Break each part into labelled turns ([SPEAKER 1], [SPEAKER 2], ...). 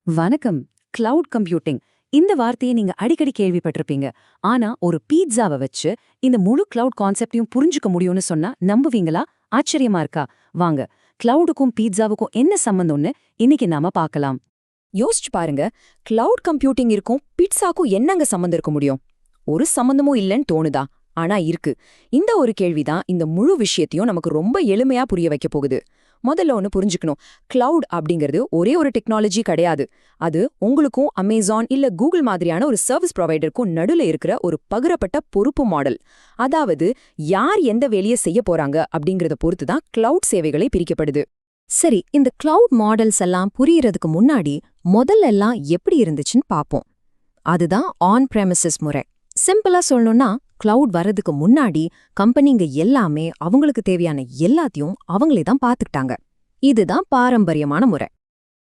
[SPEAKER 1] வணக்கம். Cloud computing இந்த வார்த்தையை நீங்க அடிக்கடி கேள்விப்பட்டிருப்பீங்க. ஆனா ஒரு பீட்சாவை வச்சு இந்த முழு கிளவுட் கான்செப்டையும் புரிஞ்சுக்க முடியும்னு சொன்னா நம்புவீங்களா? ஆச்சரியமா இருக்கா? வாங்க, கிளவுடுக்கும் பீட்சாவுக்கும் என்ன சம்பந்தம்னு இன்னைக்கு நாம பார்க்கலாம்.
[SPEAKER 2] யோசிச்சு பாருங்க. கிளவுட் கம்ப்யூட்டிங் இருக்கும் பிட்ஸாக்கும் என்னங்க சம்மந்தம் இருக்க முடியும்? ஒரு சம்மந்தமும் இல்லைன்னு தோணுதா? ஆனா இருக்கு. இந்த ஒரு கேள்விதான் இந்த முழு விஷயத்தையும் நமக்கு ரொம்ப எளிமையா புரிய வைக்க போகுது. முதல்ல ஒன்று புரிஞ்சுக்கணும். கிளவுட் அப்படிங்கிறது ஒரே ஒரு டெக்னாலஜி கிடையாது. அது உங்களுக்கும் அமேசான் இல்ல கூகுள் மாதிரியான ஒரு சர்வீஸ் ப்ரொவைடருக்கும் நடுல இருக்கிற ஒரு பகிரப்பட்ட பொறுப்பு மாடல். அதாவது யார் எந்த வேலையை செய்ய போறாங்க அப்படிங்கறத பொறுத்து தான் கிளவுட் சேவைகளை பிரிக்கப்படுது. சரி, இந்த கிளவுட் மாடல்ஸ் எல்லாம் புரியறதுக்கு முன்னாடி முதல்ல எல்லாம் எப்படி இருந்துச்சுன்னு பாப்போம். அதுதான் ஆன் பிரமிசஸ் முறை. சிம்பிளா சொல்லணும்னா, கிளவுட் வரதுக்கு முன்னாடி கம்பெனிங்க எல்லாமே அவங்களுக்கு தேவையான எல்லாத்தையும் அவங்களே தான் பாத்துக்கிட்டாங்க. இதுதான் பாரம்பரியமான முறை.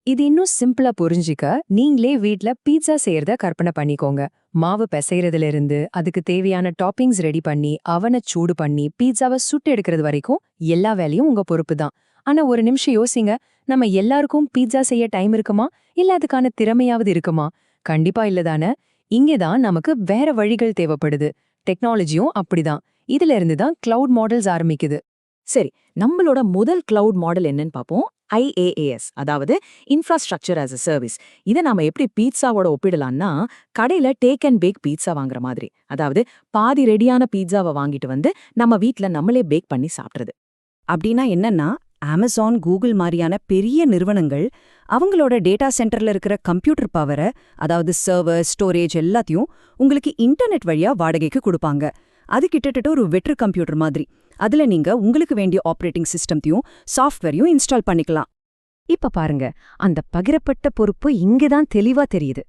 [SPEAKER 1] இது இன்னும் சிம்பிளா புரிஞ்சிக்க நீங்களே வீட்ல பீட்சா செய்யறத கற்பனை பண்ணிக்கோங்க. மாவு பிசைறதுல இருந்து அதுக்கு தேவையான டாப்பிங்ஸ் ரெடி பண்ணி அவனை சூடு பண்ணி பீட்சாவை சுட்டு எடுக்கிறது வரைக்கும் எல்லா வேலையும் உங்க பொறுப்பு தான். ஆனா ஒரு நிமிஷம் யோசிங்க, நம்ம எல்லாருக்கும் பீட்சா செய்ய டைம் இருக்குமா? இல்ல அதுக்கான திறமையாவது இருக்குமா? கண்டிப்பா இல்லதானே. இங்கேதான் நமக்கு வேற வழிகள் தேவைப்படுது. டெக்னாலஜியும் அப்படிதான். இதுல இருந்து தான் கிளவுட் மாடல்ஸ் ஆரம்பிக்குது.
[SPEAKER 2] சரி, நம்மளோட முதல் கிளவுட் மாடல் என்னன்னு பாப்போம். IaaS, அதாவது இன்ஃப்ராஸ்ட்ரக்சர் as a சர்வீஸ். இதை நாம எப்படி பீட்சாவோட ஒப்பிடலாம்னா, கடையில டேக் அண்ட் பேக் பீட்சா வாங்குற மாதிரி. அதாவது பாதி ரெடியான பீட்சாவை வாங்கிட்டு வந்து நம்ம வீட்ல நம்மளே பேக் பண்ணி சாப்பிடுறது. அப்படின்னா என்னன்னா, அமேசான் கூகுள் மாதிரியான பெரிய நிறுவனங்கள் அவங்களோட டேட்டா சென்டர்ல இருக்கிற கம்ப்யூட்டர் பவரை, அதாவது சர்வர் ஸ்டோரேஜ் எல்லாத்தையும் உங்களுக்கு இன்டர்நெட் வழியா வாடகைக்கு கொடுப்பாங்க. அது கிட்டத்தட்ட ஒரு வெற்று கம்ப்யூட்டர் மாதிரி. அதுல நீங்க உங்களுக்கு வேண்டிய ஆப்ரேட்டிங் சிஸ்டத்தையும் சாஃப்ட்வேரையும் இன்ஸ்டால் பண்ணிக்கலாம்.
[SPEAKER 1] இப்ப பாருங்க, அந்த பகிரப்பட்ட பொறுப்பு இங்கதான் தெளிவா தெரியுது.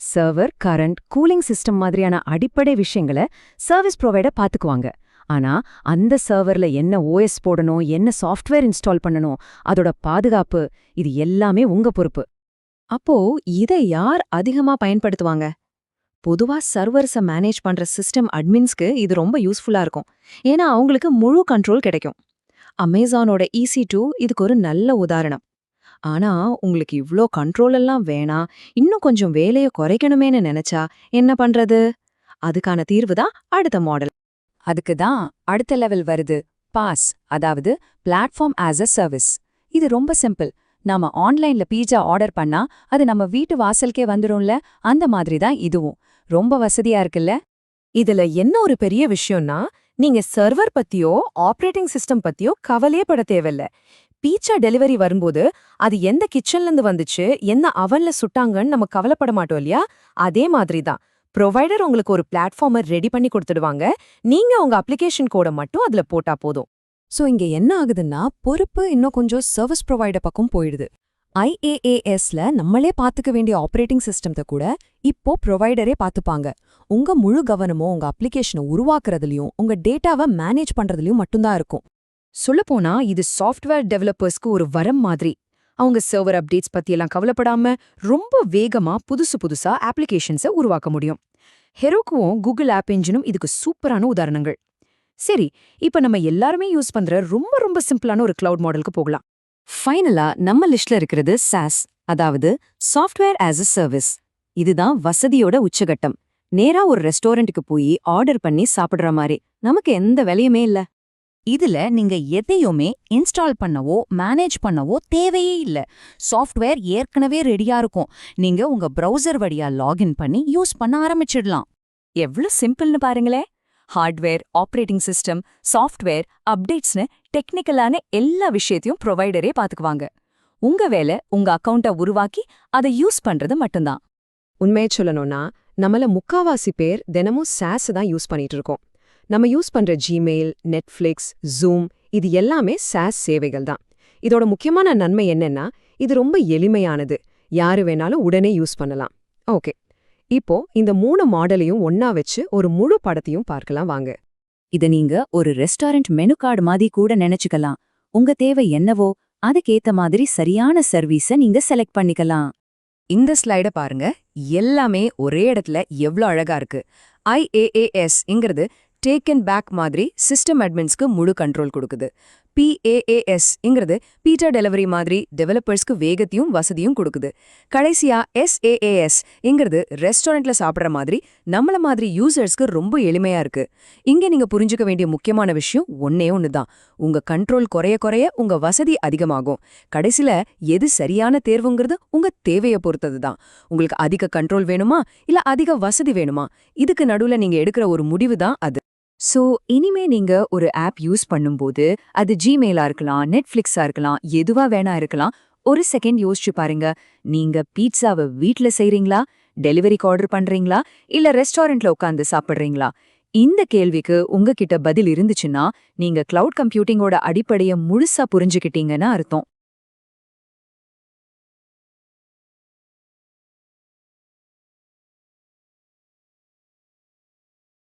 [SPEAKER 1] சர்வர், கரண்ட், கூலிங் சிஸ்டம் மாதிரியான அடிப்படை விஷயங்களை சர்வீஸ் ப்ரொவைடர் பாத்துக்குவாங்க. ஆனா அந்த சர்வர்ல என்ன ஓஎஸ் போடணும், என்ன சாஃப்ட்வேர் இன்ஸ்டால் பண்ணணும், அதோட பாதுகாப்பு, இது எல்லாமே உங்க பொறுப்பு. அப்போ இதை யார் அதிகமா பயன்படுத்துவாங்க? பொதுவா சர்வர்ஸை மேனேஜ் பண்ற சிஸ்டம் அட்மின்ஸ்க்கு இது ரொம்ப யூஸ்ஃபுல்லா இருக்கும். ஏன்னா அவங்களுக்கு முழு கண்ட்ரோல் கிடைக்கும். அமேசானோட EC2 இதுக்கு ஒரு நல்ல உதாரணம். ஆனா உங்களுக்கு இவ்ளோ கண்ட்ரோல் எல்லாம் வேணாம், இன்னும் கொஞ்சம் வேலையை குறைக்கணுமேன்னு நினைச்சா என்ன பண்றது? அதுக்கான தீர்வு தான் அடுத்த மாடல். அதுக்கு தான் அடுத்த லெவல் வருது, பாஸ், அதாவது பிளாட்ஃபார்ம் ஆஸ் அ சர்வீஸ். இது ரொம்ப சிம்பிள். நாம ஆன்லைன்ல பீட்சா ஆர்டர் பண்ணா அது நம்ம வீட்டு வாசலுக்கே வந்துடும்ல, அந்த மாதிரி தான் இதுவும். ரொம்ப வசதியா இருக்குல்ல?
[SPEAKER 2] இதுல என்ன ஒரு பெரிய விஷயம்னா, நீங்க சர்வர் பத்தியோ ஆப்ரேட்டிங் சிஸ்டம் பத்தியோ கவலையே பட தேவையில்ல. பீட்சா டெலிவரி வரும்போது அது எந்த கிச்சன்ல இருந்து வந்துச்சு, என்ன அவன்ல சுட்டாங்கன்னு நம்ம கவலைப்பட மாட்டோம் இல்லையா? அதே மாதிரி தான் ப்ரொவைடர் உங்களுக்கு ஒரு பிளாட்ஃபார்மை ரெடி பண்ணி கொடுத்துடுவாங்க. நீங்க உங்க அப்ளிகேஷன் கோட மட்டும் அதுல போட்டா போதும். சோ இங்க என்ன ஆகுதுன்னா, பொறுப்பு இன்னும் கொஞ்சம் சர்வீஸ் ப்ரொவைடர் பக்கம் போயிடுது. IaaSல நம்மளே பாத்துக்க வேண்டிய ஆப்ரேட்டிங் சிஸ்டத்தை கூட இப்போ ப்ரொவைடரே பாத்துப்பாங்க. உங்க முழு கவனமும் உங்க அப்ளிகேஷனை உருவாக்குறதுலயும் உங்க டேட்டாவை மேனேஜ் பண்றதுலயும் மட்டும்தான் இருக்கும். சொல்லப்போனா இது சாஃப்ட்வேர் டெவலப்பர்ஸ்க்கு ஒரு வரம் மாதிரி. அவங்க சர்வர் அப்டேட்ஸ் பத்தியெல்லாம் கவலைப்படாம ரொம்ப வேகமா புதுசா அப்ளிகேஷன்ஸை உருவாக்க முடியும். ஹெரோக்குவும் கூகுள் ஆப் என்ஜினும் இதுக்கு சூப்பரான உதாரணங்கள். சரி, இப்ப நம்ம எல்லாருமே யூஸ் பண்ற ரொம்ப ரொம்ப சிம்பிளான ஒரு கிளவுட் மாடலுக்கு போகலாம்.
[SPEAKER 1] ஃபைனலா நம்ம லிஸ்ட்ல இருக்கிறது SaaS, அதாவது சாஃப்ட்வேர் ஆஸ் அ சர்வீஸ். இதுதான் வசதியோட உச்சகட்டம். நேரா ஒரு ரெஸ்டாரண்ட்டுக்கு போய் ஆர்டர் பண்ணி சாப்பிடுற மாதிரி. நமக்கு எந்த வேலையுமே இல்ல. இதுல நீங்க எதையுமே இன்ஸ்டால் பண்ணவோ மேனேஜ் பண்ணவோ தேவையே இல்ல. சாஃப்ட்வேர் ஏற்கனவே ரெடியா இருக்கும். நீங்க உங்க பிரவுசர் வழியா லாகின் பண்ணி யூஸ் பண்ண ஆரம்பிச்சிடலாம். எவ்வளவு சிம்பிள்னு பாருங்களே. ஹார்ட்வேர், ஆப்ரேட்டிங் சிஸ்டம், சாஃப்ட்வேர், அப்டேட்ஸ்னு டெக்னிக்கலான எல்லா விஷயத்தையும் ப்ரொவைடரே பாத்துக்குவாங்க. உங்க வேலை உங்க அக்கவுண்ட்டை உருவாக்கி அதை யூஸ் பண்றது மட்டும்தான்.
[SPEAKER 2] உண்மையை சொல்லணும்னா, நம்மள முக்காவாசி பேர் தினமும் SaaS தான் யூஸ் பண்ணிட்டு இருக்கோம். நம்ம யூஸ் பண்ற ஜிமெயில், நெட்ஃப்ளிக்ஸ், ஜூம், இது எல்லாமே SaaS சேவைகள் தான். இதோட முக்கியமான நன்மை என்னன்னா, இது ரொம்ப எளிமையானது. யாரு வேணாலும் உடனே யூஸ் பண்ணலாம். ஓகே, இப்போ இந்த 3 மாடலையும் ஒன்னா வச்சு ஒரு முழு படத்தையும் பார்க்கலாம் வாங்க.
[SPEAKER 1] இத நீங்க ஒரு ரெஸ்டாரண்ட் மெனு கார்டு மாதிரி கூட நினைச்சுக்கலாம். உங்க தேவை என்னவோ அதுக்கேத்த மாதிரி சரியான சர்வீஸ நீங்க செலக்ட் பண்ணிக்கலாம்.
[SPEAKER 2] இந்த ஸ்லைட பாருங்க. எல்லாமே ஒரே இடத்துல எவ்ளோ அழகா இருக்கு. IaaSங்கிறது டேக் அண்ட் பேக் மாதிரி சிஸ்டம் அட்மின்ஸ்க்கு முழு கண்ட்ரோல் கொடுக்குது. PaaS பீட்டா டெலிவரி மாதிரி டெவலப்பர்ஸ்க்கு வேகத்தையும் வசதியும் கொடுக்குது. கடைசியா SaaS ரெஸ்டாரண்ட்ல சாப்பிடுற மாதிரி நம்மள மாதிரி யூசர்ஸ்க்கு ரொம்ப எளிமையா இருக்கு. இங்க நீங்க புரிஞ்சுக்க வேண்டிய முக்கியமான விஷயம் ஒன்னே ஒண்ணுதான். உங்க கண்ட்ரோல் குறைய குறைய உங்க வசதி அதிகமாகும். கடைசில எது சரியான தேர்வுங்கிறது உங்க தேவையை பொறுத்தது தான். உங்களுக்கு அதிக கண்ட்ரோல் வேணுமா இல்ல அதிக வசதி வேணுமா? இதுக்கு நடுவுல நீங்க எடுக்கிற ஒரு முடிவு தான் அது.
[SPEAKER 1] சோ இனிமே நீங்க ஒரு ஆப் யூஸ் பண்ணும்போது அது ஜிமெயிலா இருக்கலாம், நெட்ஃபிளிக்ஸா இருக்கலாம், எதுவா வேணா இருக்கலாம். ஒரு செகண்ட் யோசிச்சு பாருங்க. நீங்க பீட்சாவை வீட்ல செய்றீங்களா, டெலிவரிக்கு ஆர்டர் பண்றீங்களா, இல்ல ரெஸ்டாரண்ட்ல உட்கார்ந்து சாப்பிடுறீங்களா? இந்த கேள்விக்கு உங்ககிட்ட பதில் இருந்துச்சுன்னா நீங்க கிளவுட் கம்ப்யூட்டிங்கோட அடிப்படையை முழுசா புரிஞ்சுக்கிட்டீங்கன்னு அர்த்தம்.